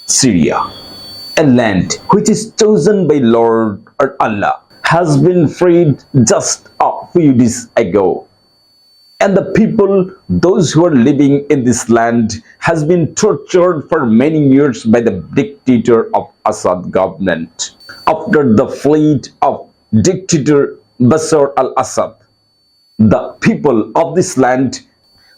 Syria, a land which is chosen by Lord or Allah, has been freed just a few days ago. And the people, those who are living in this land, has been tortured for many years by the dictator of Assad government. After the flight of dictator Bashar al-Assad, the people of this land,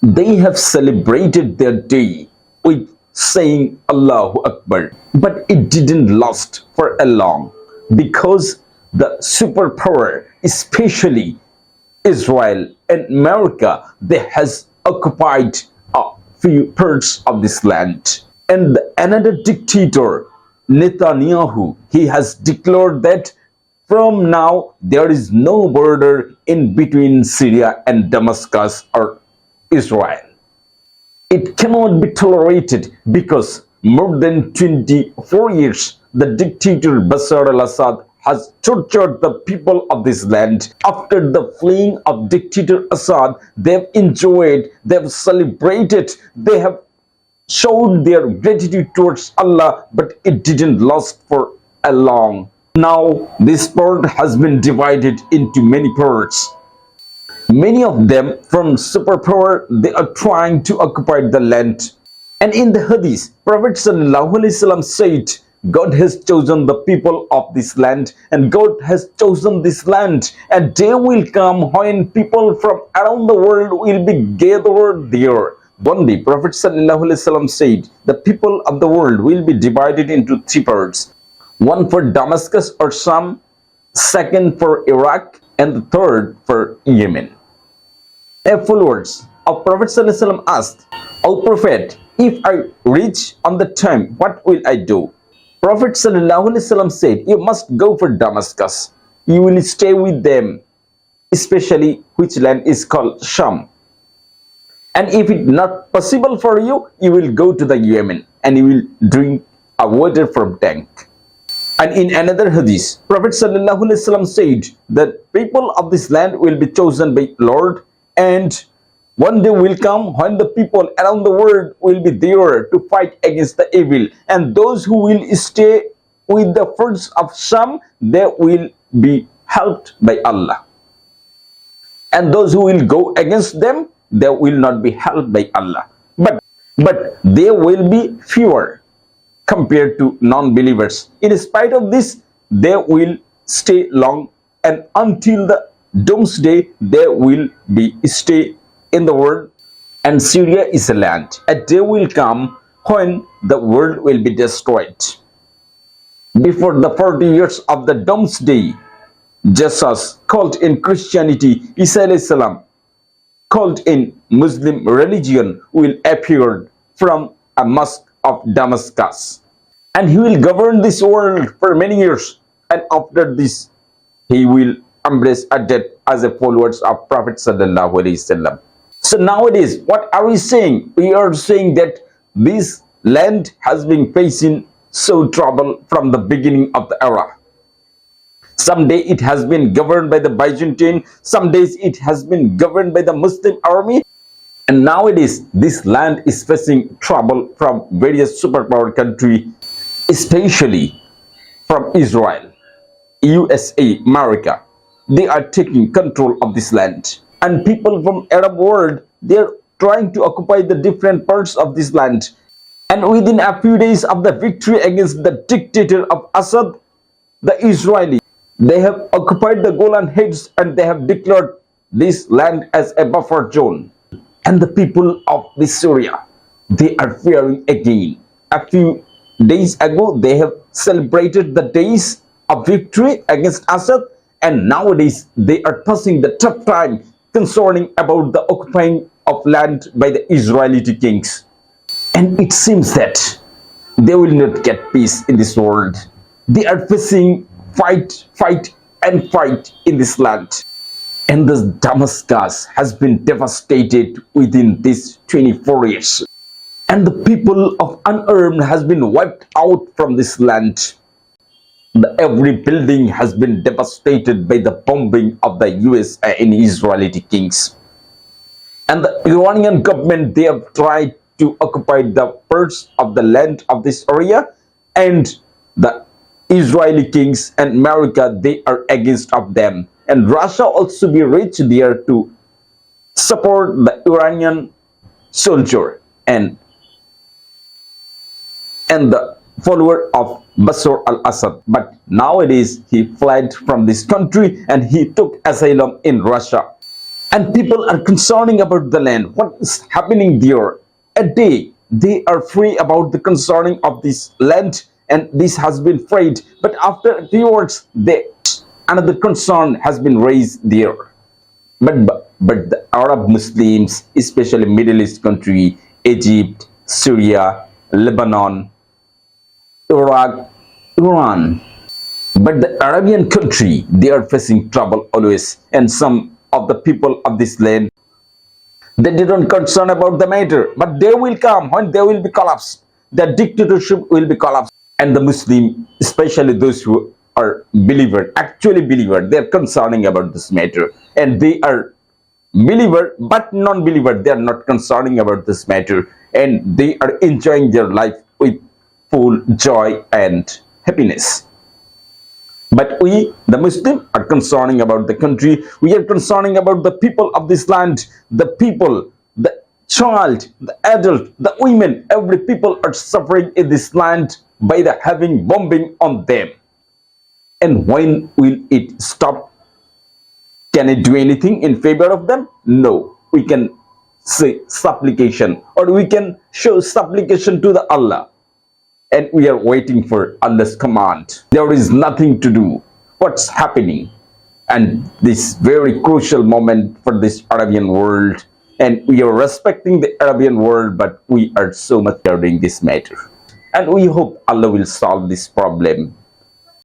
they have celebrated their day with saying Allahu Akbar. But it didn't last for a long, because the superpower, especially Israel and America, they has occupied a few parts of this land. And another dictator, Netanyahu, he has declared that from now there is no border in between Syria and Damascus or Israel. It cannot be tolerated because more than 24 years the dictator Bashar al-Assad has tortured the people of this land. After the fleeing of dictator Assad, they have enjoyed, they have celebrated, they have showed their gratitude towards Allah, but it didn't last for a long. Now this part has been divided into many parts. Many of them from superpower, they are trying to occupy the land. And in the Hadith, Prophet ﷺ said, God has chosen the people of this land, and God has chosen this land, and day will come when people from around the world will be gathered there. One day, Prophet ﷺ said, the people of the world will be divided into three parts. One for Damascus or Sham, second for Iraq, and the third for Yemen. Followers of Prophet ﷺ asked, O Prophet, if I reach on the time, what will I do? Prophet ﷺ said, you must go for Damascus. You will stay with them, especially which land is called Sham. And if it not possible for you, you will go to the Yemen and you will drink a water from tank. And in another hadith, Prophet ﷺ said that people of this land will be chosen by Lord, and one day will come when the people around the world will be there to fight against the evil, and those who will stay with the fruits of Sham, they will be helped by Allah. And those who will go against them, they will not be helped by Allah. But they will be fewer compared to non-believers. In spite of this, they will stay long, and until the doomsday, they will be stay in the world. And Syria is a land. A day will come when the world will be destroyed. Before the 40 years of the doomsday, Jesus, called in Christianity, Isa alayhi salam, called in Muslim religion, will appear from a mosque of Damascus. And he will govern this world for many years. And after this, he will embrace a death as a followers of Prophet sallallahu alaihi wasallam. So nowadays, what are we saying? We are saying that this land has been facing so trouble from the beginning of the era. Some day it has been governed by the Byzantine, some days it has been governed by the Muslim army, and nowadays this land is facing trouble from various superpower countries, especially from Israel, USA, America. They are taking control of this land, and people from Arab world, they are trying to occupy the different parts of this land. And within a few days of the victory against the dictator of Assad, the Israeli, they have occupied the Golan Heights, and they have declared this land as a buffer zone. And the people of this Syria, they are fearing again. A few days ago, they have celebrated the days of victory against Assad, and nowadays they are passing the tough time concerning about the occupying of land by the Israeli kings. And it seems that they will not get peace in this world. They are facing fight in this land. And this Damascus has been devastated within these 24 years. And the people of unarmed has been wiped out from this land. Every building has been devastated by the bombing of the US and Israeli kings. And the Iranian government, they have tried to occupy the parts of the land of this area, And the Israeli kings and America, they are against of them. And Russia also be rich there to support the Iranian soldier and the follower of Bashar al-Assad. But nowadays he fled from this country and he took asylum in Russia. And people are concerning about the land. What is happening there? A day they are free about the concerning of this land, and this has been freed. But after afterwards, another concern has been raised there. But the Arab Muslims, especially Middle East country, Egypt, Syria, Lebanon, Iraq, Iran. But the Arabian country, they are facing trouble always, and some of the people of this land, they didn't concern about the matter, but they will come when they will be collapsed. The dictatorship will be collapsed, and the Muslim, especially those who are believer, actually believer, they are concerning about this matter, and they are believer but non-believer, they are not concerning about this matter, and they are enjoying their life with full joy and happiness. But we, the Muslim, are concerning about the country. We are concerning about the people of this land, the people, the child, the adult, the women. Every people are suffering in this land by the having bombing on them. And when will it stop? Can it do anything in favor of them? No. We can say supplication, or we can show supplication to the Allah. And we are waiting for Allah's command. There is nothing to do. What's happening? And this very crucial moment for this Arabian world. And we are respecting the Arabian world, but we are so much regarding this matter. And we hope Allah will solve this problem